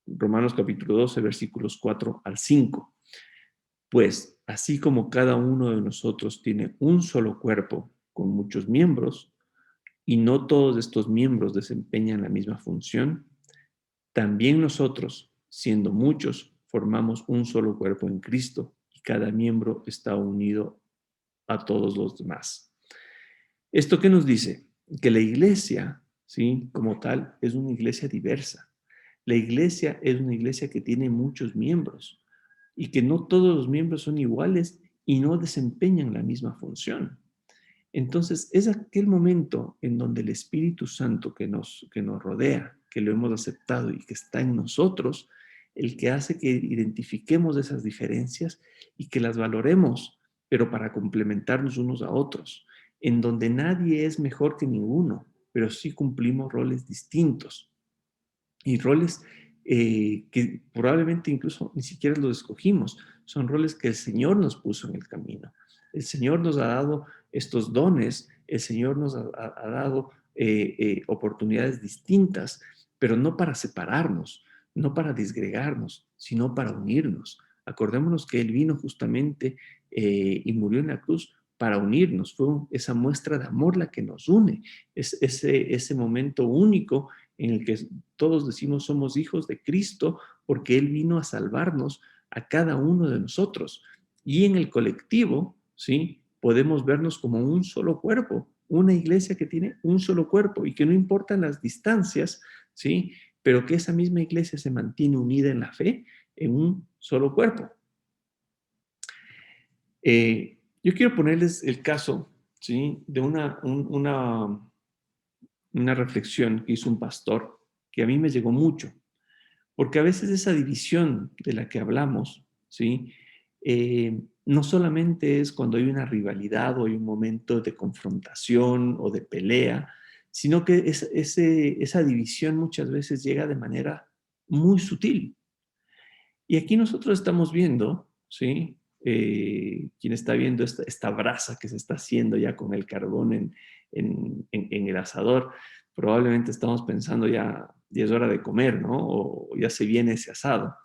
Romanos capítulo 12, versículos 4 al 5. Pues así como cada uno de nosotros tiene un solo cuerpo con muchos miembros, y no todos estos miembros desempeñan la misma función, también nosotros, siendo muchos, formamos un solo cuerpo en Cristo y cada miembro está unido a todos los demás. ¿Esto qué nos dice? Que la iglesia, ¿sí? Como tal, es una iglesia diversa. La iglesia es una iglesia que tiene muchos miembros y que no todos los miembros son iguales y no desempeñan la misma función. Entonces, es aquel momento en donde el Espíritu Santo que nos rodea, que lo hemos aceptado y que está en nosotros, el que hace que identifiquemos esas diferencias y que las valoremos, pero para complementarnos unos a otros, en donde nadie es mejor que ninguno, pero sí cumplimos roles distintos y roles que probablemente incluso ni siquiera los escogimos, son roles que el Señor nos puso en el camino. El Señor nos ha dado estos dones, el Señor nos ha dado oportunidades distintas, pero no para separarnos, no para disgregarnos, sino para unirnos. Acordémonos que Él vino justamente y murió en la cruz para unirnos. Fue esa muestra de amor la que nos une, es ese momento único en el que todos decimos somos hijos de Cristo porque Él vino a salvarnos a cada uno de nosotros. Y en el colectivo, ¿sí? Podemos vernos como un solo cuerpo, una iglesia que tiene un solo cuerpo y que no importan las distancias, ¿sí? Pero que esa misma iglesia se mantiene unida en la fe en un solo cuerpo. Yo quiero ponerles el caso, ¿sí?, de una reflexión que hizo un pastor que a mí me llegó mucho, porque a veces esa división de la que hablamos, ¿sí?, no solamente es cuando hay una rivalidad o hay un momento de confrontación o de pelea, sino que esa división muchas veces llega de manera muy sutil. Y aquí nosotros estamos viendo, ¿sí? Quien está viendo esta brasa que se está haciendo ya con el carbón en el asador, probablemente estamos pensando ya es hora de comer, ¿no? O ya se viene ese asado.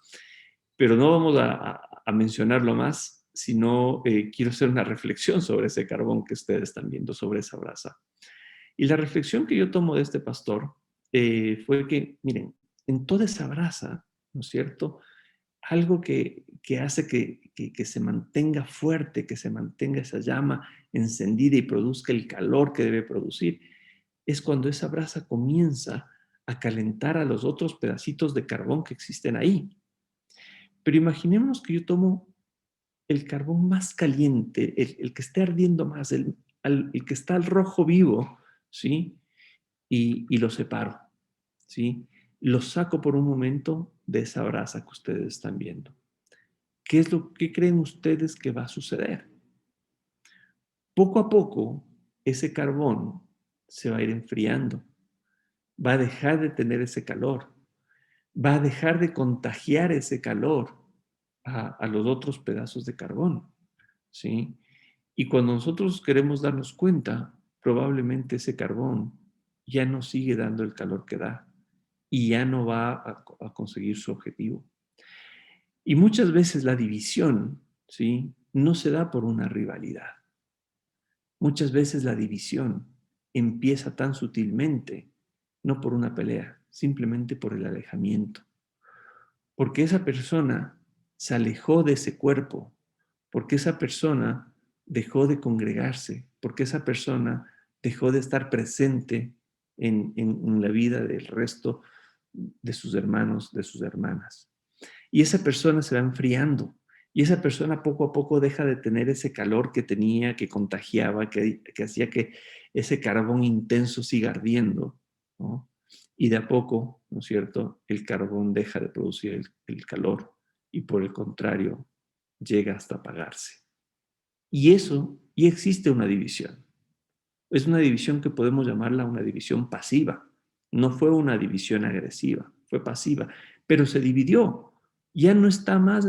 Pero no vamos a mencionarlo más, sino quiero hacer una reflexión sobre ese carbón que ustedes están viendo, sobre esa brasa. Y la reflexión que yo tomo de este pastor fue que, miren, en toda esa brasa, ¿no es cierto?, algo que hace que se mantenga fuerte, que se mantenga esa llama encendida y produzca el calor que debe producir, es cuando esa brasa comienza a calentar a los otros pedacitos de carbón que existen ahí. Pero imaginemos que yo tomo el carbón más caliente, el que esté ardiendo más, el que está al rojo vivo, ¿sí? Y lo separo, ¿sí? Lo saco por un momento de esa brasa que ustedes están viendo. ¿Qué creen ustedes que va a suceder? Poco a poco, ese carbón se va a ir enfriando, va a dejar de tener ese calor, va a dejar de contagiar ese calor a los otros pedazos de carbón, ¿sí? Y cuando nosotros queremos darnos cuenta, probablemente ese carbón ya no sigue dando el calor que da y ya no va a conseguir su objetivo. Y muchas veces la división, ¿sí?, no se da por una rivalidad. Muchas veces la división empieza tan sutilmente, no por una pelea, simplemente por el alejamiento. Porque esa persona se alejó de ese cuerpo, porque esa persona dejó de congregarse, porque esa persona dejó de estar presente en la vida del resto de sus hermanos, de sus hermanas. Y esa persona se va enfriando. Y esa persona poco a poco deja de tener ese calor que tenía, que contagiaba, que hacía que ese carbón intenso siga ardiendo, ¿no? Y de a poco, ¿no es cierto?, el carbón deja de producir el calor y por el contrario, llega hasta apagarse. Y existe una división. Es una división que podemos llamarla una división pasiva. No fue una división agresiva, fue pasiva, pero se dividió. Ya no está más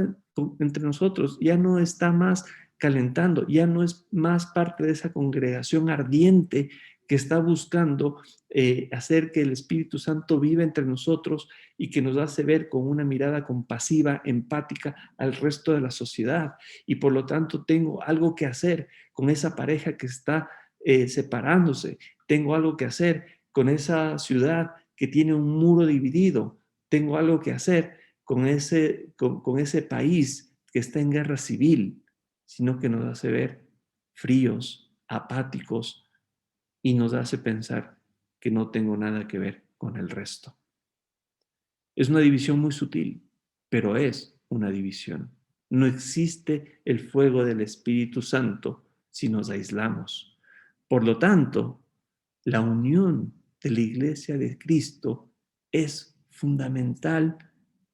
entre nosotros, ya no está más calentando, ya no es más parte de esa congregación ardiente que está buscando hacer que el Espíritu Santo viva entre nosotros y que nos hace ver con una mirada compasiva, empática al resto de la sociedad. Y por lo tanto tengo algo que hacer con esa pareja que está separándose. Tengo algo que hacer con esa ciudad que tiene un muro dividido. Tengo algo que hacer con ese país que está en guerra civil, sino que nos hace ver fríos, apáticos y nos hace pensar que no tengo nada que ver con el resto. Es una división muy sutil, pero es una división. No existe el fuego del Espíritu Santo si nos aislamos. Por lo tanto, la unión de la Iglesia de Cristo es fundamental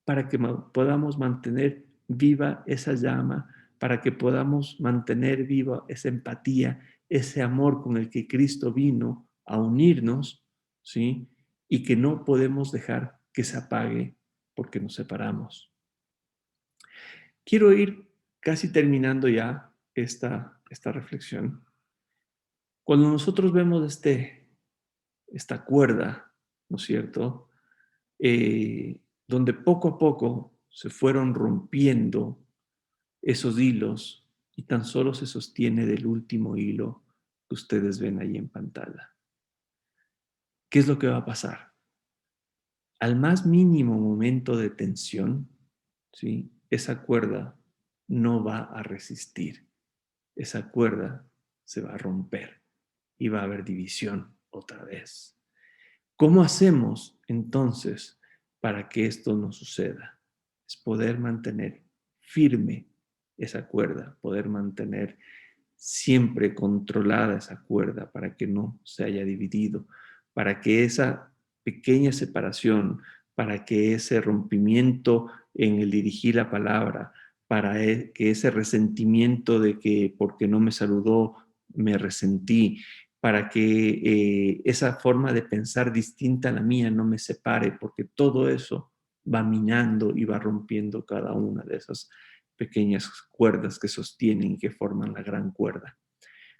para que podamos mantener viva esa llama, para que podamos mantener viva esa empatía, ese amor con el que Cristo vino a unirnos, ¿sí? Y que no podemos dejar que se apague porque nos separamos. Quiero ir casi terminando ya esta reflexión. Cuando nosotros vemos esta cuerda, ¿no es cierto?, donde poco a poco se fueron rompiendo esos hilos y tan solo se sostiene del último hilo que ustedes ven ahí en pantalla. ¿Qué es lo que va a pasar? Al más mínimo momento de tensión, ¿sí?, esa cuerda no va a resistir. Esa cuerda se va a romper y va a haber división otra vez. ¿Cómo hacemos entonces para que esto no suceda? Es poder mantener firme esa cuerda, poder mantener siempre controlada esa cuerda para que no se haya dividido, para que esa pequeña separación, para que ese rompimiento en el dirigir la palabra, para que ese resentimiento de que porque no me saludó me resentí, para que esa forma de pensar distinta a la mía no me separe, porque todo eso va minando y va rompiendo cada una de esas pequeñas cuerdas que sostienen y que forman la gran cuerda.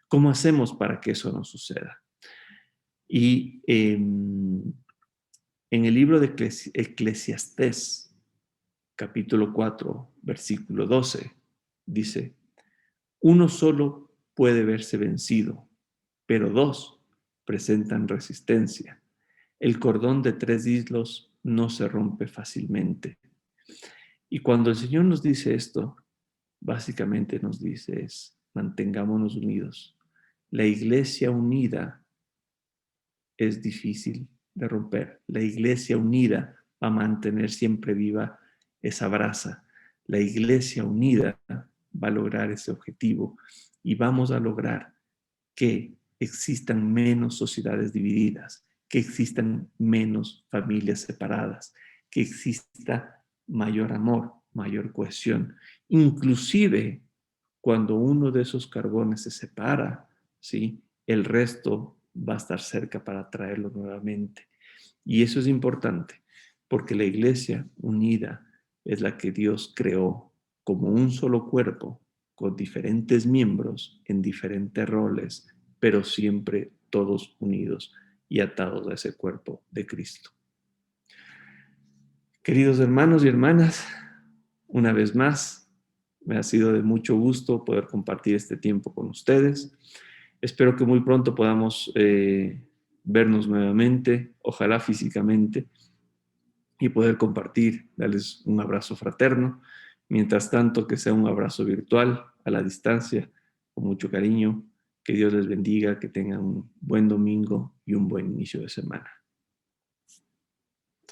¿Cómo hacemos para que eso no suceda? Y en el libro de Eclesiastés, capítulo 4, versículo 12, dice, uno solo puede verse vencido, pero dos presentan resistencia. El cordón de 3 hilos no se rompe fácilmente. Y cuando el Señor nos dice esto, básicamente nos dice es, mantengámonos unidos. La iglesia unida es difícil de romper. La iglesia unida va a mantener siempre viva esa brasa. La iglesia unida va a lograr ese objetivo y vamos a lograr que existan menos sociedades divididas, que existan menos familias separadas, que exista mayor amor, mayor cohesión. Inclusive cuando uno de esos carbones se separa, ¿sí? El resto va a estar cerca para traerlo nuevamente. Y eso es importante, porque la iglesia unida es la que Dios creó como un solo cuerpo, con diferentes miembros en diferentes roles, pero siempre todos unidos y atados a ese cuerpo de Cristo. Queridos hermanos y hermanas, una vez más, me ha sido de mucho gusto poder compartir este tiempo con ustedes. Espero que muy pronto podamos vernos nuevamente, ojalá físicamente, y poder compartir, darles un abrazo fraterno. Mientras tanto, que sea un abrazo virtual a la distancia, con mucho cariño. Que Dios les bendiga, que tengan un buen domingo y un buen inicio de semana.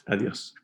Adiós.